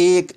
1।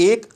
1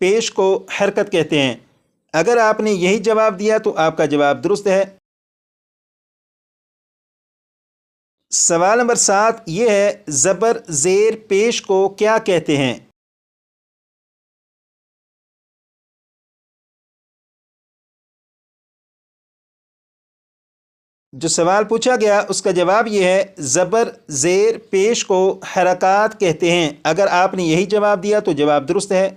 پیش کو حرکت کہتے ہیں. اگر آپ نے یہی جواب دیا تو آپ کا جواب درست ہے. سوال نمبر 7 یہ ہے زبر زیر پیش کو کیا کہتے ہیں؟ جو سوال پوچھا گیا اس کا جواب یہ ہے زبر زیر پیش کو حرکات کہتے ہیں. اگر آپ نے یہی جواب دیا تو جواب درست ہے.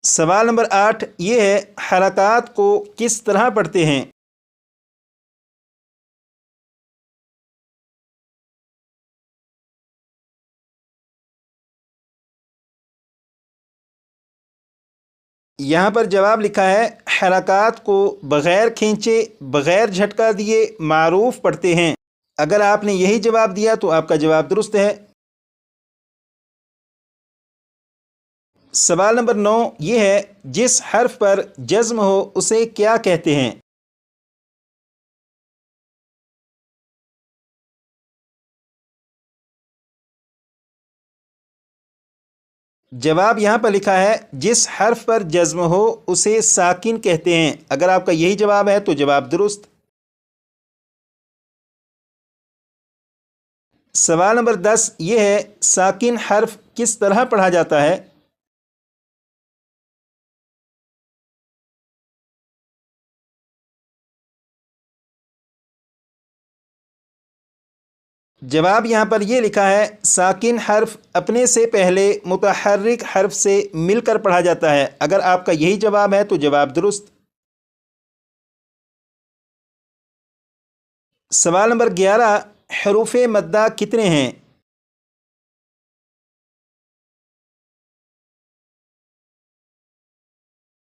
سوال نمبر 8 یہ ہے حرکات کو کس طرح پڑھتے ہیں؟ یہاں پر جواب لکھا ہے حرکات کو بغیر کھینچے بغیر جھٹکا دیے معروف پڑھتے ہیں. اگر آپ نے یہی جواب دیا تو آپ کا جواب درست ہے. سوال نمبر 9 یہ ہے جس حرف پر جزم ہو اسے کیا کہتے ہیں؟ جواب یہاں پر لکھا ہے جس حرف پر جزم ہو اسے ساکن کہتے ہیں. اگر آپ کا یہی جواب ہے تو جواب درست. سوال نمبر 10 یہ ہے ساکن حرف کس طرح پڑھا جاتا ہے؟ جواب یہاں پر یہ لکھا ہے ساکن حرف اپنے سے پہلے متحرک حرف سے مل کر پڑھا جاتا ہے. اگر آپ کا یہی جواب ہے تو جواب درست. سوال نمبر 11 حروف مدہ کتنے ہیں؟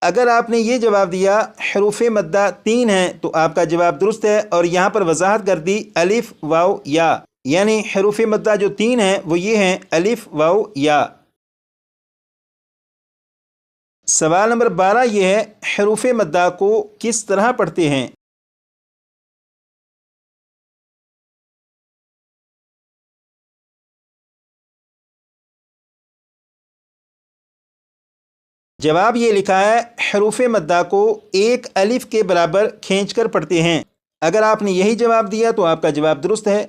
اگر آپ نے یہ جواب دیا حروف مدہ 3 ہیں تو آپ کا جواب درست ہے. اور یہاں پر وضاحت کر دی الف واو یا، یعنی حروف مدہ جو 3 ہیں وہ یہ ہیں الف واو یا. سوال نمبر 12 یہ ہے حروف مدہ کو کس طرح پڑھتے ہیں؟ جواب یہ لکھا ہے حروف مدہ کو ایک الف کے برابر کھینچ کر پڑھتے ہیں. اگر آپ نے یہی جواب دیا تو آپ کا جواب درست ہے.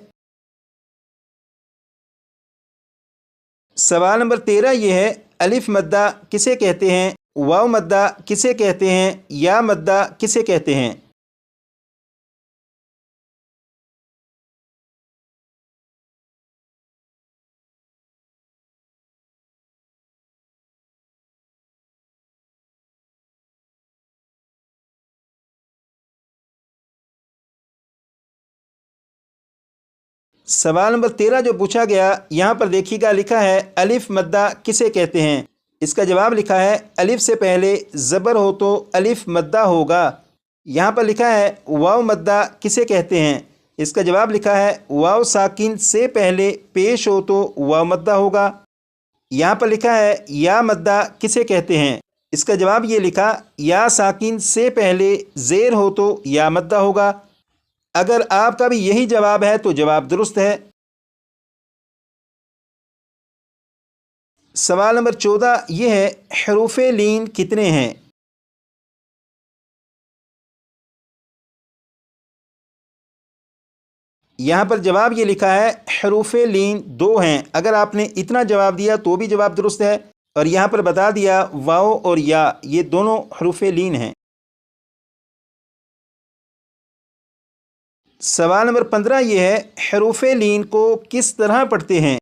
سوال نمبر 13 یہ ہے الف مدہ کسے کہتے ہیں، واو مدہ کسے کہتے ہیں، یا مدہ کسے کہتے ہیں؟ سوال نمبر 13 جو پوچھا گیا یہاں پر دیکھیے گا لکھا ہے الف مدہ کسے کہتے ہیں. اس کا جواب لکھا ہے الف سے پہلے زبر ہو تو الف مدہ ہوگا. یہاں پر لکھا ہے واو مدہ کسے کہتے ہیں. اس کا جواب لکھا ہے واو ساکن سے پہلے پیش ہو تو واو مدہ ہوگا. یہاں پر لکھا ہے یا مدہ کسے کہتے ہیں. اس کا جواب یہ لکھا یا ساکن سے پہلے زیر ہو تو یا مدہ ہوگا. اگر آپ کا بھی یہی جواب ہے تو جواب درست ہے. سوال نمبر 14 یہ ہے حروف لین کتنے ہیں؟ یہاں پر جواب یہ لکھا ہے حروف لین 2 ہیں. اگر آپ نے اتنا جواب دیا تو بھی جواب درست ہے. اور یہاں پر بتا دیا واو اور یا یہ دونوں حروف لین ہیں. سوال نمبر 15 یہ ہے حروف لین کو کس طرح پڑھتے ہیں؟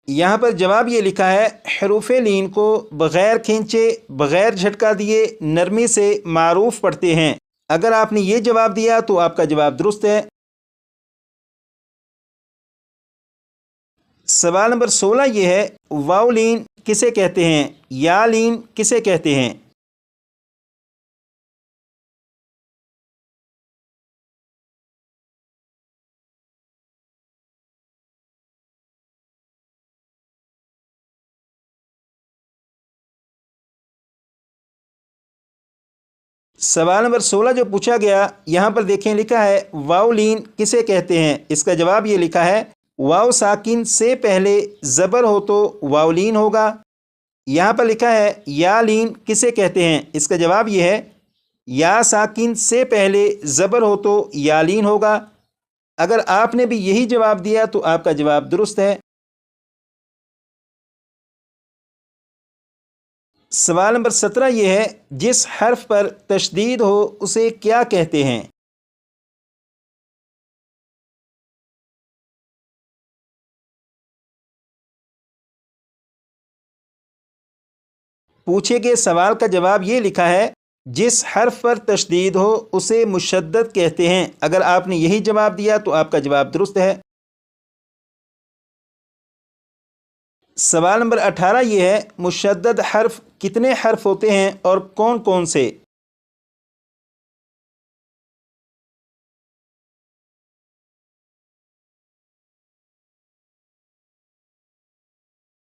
یہاں پر جواب یہ لکھا ہے حروف لین کو بغیر کھینچے بغیر جھٹکا دیے نرمی سے معروف پڑھتے ہیں. اگر آپ نے یہ جواب دیا تو آپ کا جواب درست ہے. سوال نمبر 16 یہ ہے واو لین کسے کہتے ہیں، یا لین کسے کہتے ہیں؟ سوال نمبر 16 جو پوچھا گیا، یہاں پر دیکھیں لکھا ہے واؤلین کسے کہتے ہیں؟ اس کا جواب یہ لکھا ہے واؤ ساکن سے پہلے زبر ہو تو واؤلین ہوگا۔ یہاں پر لکھا ہے یا لین کسے کہتے ہیں؟ اس کا جواب یہ ہے یا ساکن سے پہلے زبر ہو تو یالین ہوگا۔ اگر آپ نے بھی یہی جواب دیا تو آپ کا جواب درست ہے۔ سوال نمبر 17 یہ ہے جس حرف پر تشدید ہو اسے کیا کہتے ہیں؟ پوچھے گئے سوال کا جواب یہ لکھا ہے جس حرف پر تشدید ہو اسے مشدد کہتے ہیں۔ اگر آپ نے یہی جواب دیا تو آپ کا جواب درست ہے۔ سوال نمبر 18 یہ ہے مشدد حرف کتنے حرف ہوتے ہیں اور کون کون سے؟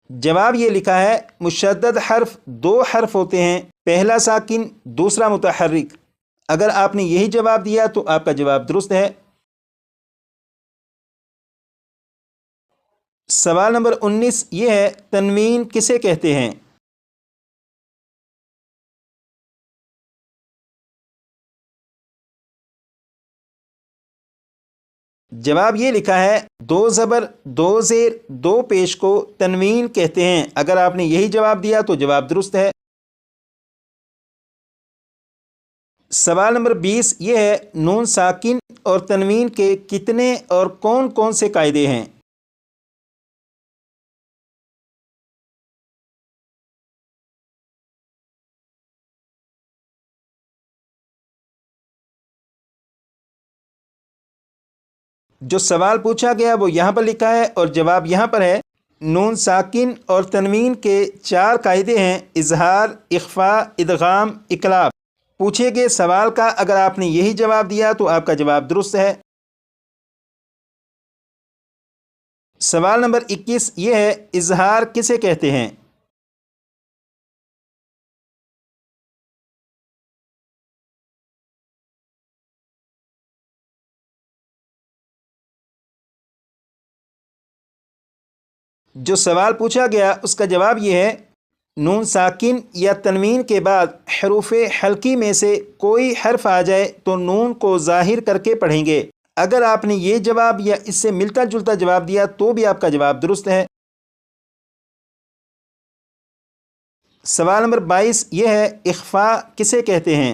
جواب یہ لکھا ہے مشدد حرف 2 حرف ہوتے ہیں، پہلا ساکن دوسرا متحرک۔ اگر آپ نے یہی جواب دیا تو آپ کا جواب درست ہے۔ سوال نمبر 19 یہ ہے تنوین کسے کہتے ہیں؟ جواب یہ لکھا ہے 2 زبر 2 زیر 2 پیش کو تنوین کہتے ہیں۔ اگر آپ نے یہی جواب دیا تو جواب درست ہے۔ سوال نمبر 20 یہ ہے نون ساکن اور تنوین کے کتنے اور کون کون سے قاعدے ہیں؟ جو سوال پوچھا گیا وہ یہاں پر لکھا ہے اور جواب یہاں پر ہے۔ نون ساکن اور تنوین کے 4 قاعدے ہیں: اظہار، اخفاء، ادغام، اقلاب۔ پوچھے گئے سوال کا اگر آپ نے یہی جواب دیا تو آپ کا جواب درست ہے۔ سوال نمبر 21 یہ ہے اظہار کسے کہتے ہیں؟ جو سوال پوچھا گیا اس کا جواب یہ ہے نون ساکن یا تنوین کے بعد حروف حلقی میں سے کوئی حرف آ جائے تو نون کو ظاہر کر کے پڑھیں گے۔ اگر آپ نے یہ جواب یا اس سے ملتا جلتا جواب دیا تو بھی آپ کا جواب درست ہے۔ سوال نمبر 22 یہ ہے اخفاء کسے کہتے ہیں؟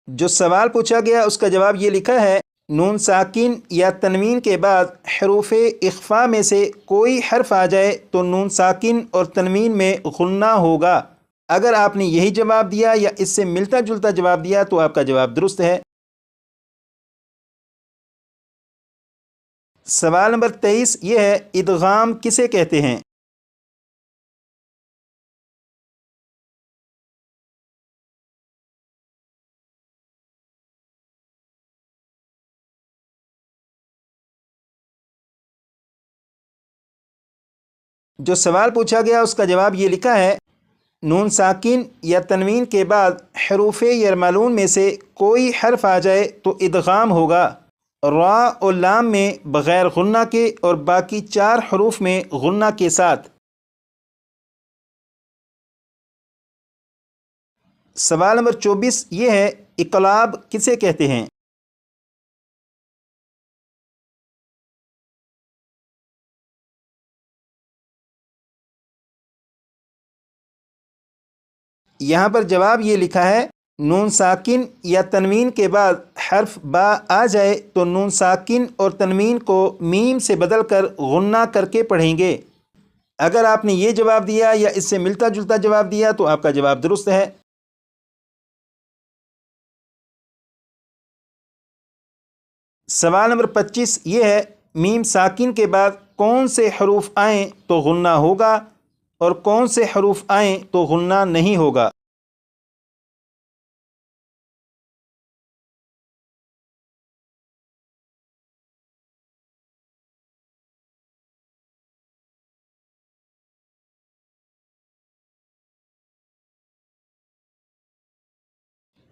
جو سوال پوچھا گیا اس کا جواب یہ لکھا ہے نون ساکن یا تنوین کے بعد حروف اخفاء میں سے کوئی حرف آ جائے تو نون ساکن اور تنوین میں غنہ ہوگا۔ اگر آپ نے یہی جواب دیا یا اس سے ملتا جلتا جواب دیا تو آپ کا جواب درست ہے۔ سوال نمبر 23 یہ ہے ادغام کسے کہتے ہیں؟ جو سوال پوچھا گیا اس کا جواب یہ لکھا ہے نون ساکن یا تنوین کے بعد حروف یرملون میں سے کوئی حرف آ جائے تو ادغام ہوگا، را اور لام میں بغیر غنہ کے اور باقی 4 حروف میں غنہ کے ساتھ۔ سوال نمبر 24 یہ ہے اقلاب کسے کہتے ہیں؟ یہاں پر جواب یہ لکھا ہے نون ساکن یا تنوین کے بعد حرف با آ جائے تو نون ساکن اور تنوین کو میم سے بدل کر غنہ کر کے پڑھیں گے۔ اگر آپ نے یہ جواب دیا یا اس سے ملتا جلتا جواب دیا تو آپ کا جواب درست ہے۔ سوال نمبر 25 یہ ہے میم ساکن کے بعد کون سے حروف آئیں تو غنہ ہوگا اور کون سے حروف آئیں تو غنہ نہیں ہوگا؟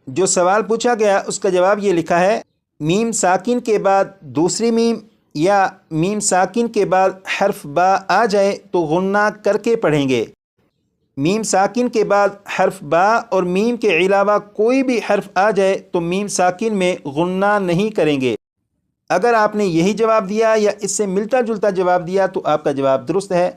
جو سوال پوچھا گیا اس کا جواب یہ لکھا ہے، میم ساکن کے بعد دوسری میم یا میم ساکن کے بعد حرف با آ جائے تو غنہ کر کے پڑھیں گے۔ میم ساکن کے بعد حرف با اور میم کے علاوہ کوئی بھی حرف آ جائے تو میم ساکن میں غنہ نہیں کریں گے۔ اگر آپ نے یہی جواب دیا یا اس سے ملتا جلتا جواب دیا تو آپ کا جواب درست ہے۔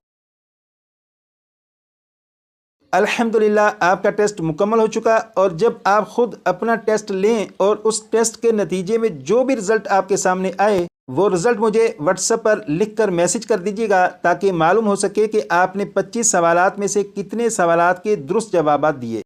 الحمدللہ آپ کا ٹیسٹ مکمل ہو چکا، اور جب آپ خود اپنا ٹیسٹ لیں اور اس ٹیسٹ کے نتیجے میں جو بھی رزلٹ آپ کے سامنے آئے وہ رزلٹ مجھے واٹس ایپ پر لکھ کر میسج کر دیجیے گا، تاکہ معلوم ہو سکے کہ آپ نے 25 سوالات میں سے کتنے سوالات کے درست جوابات دیے۔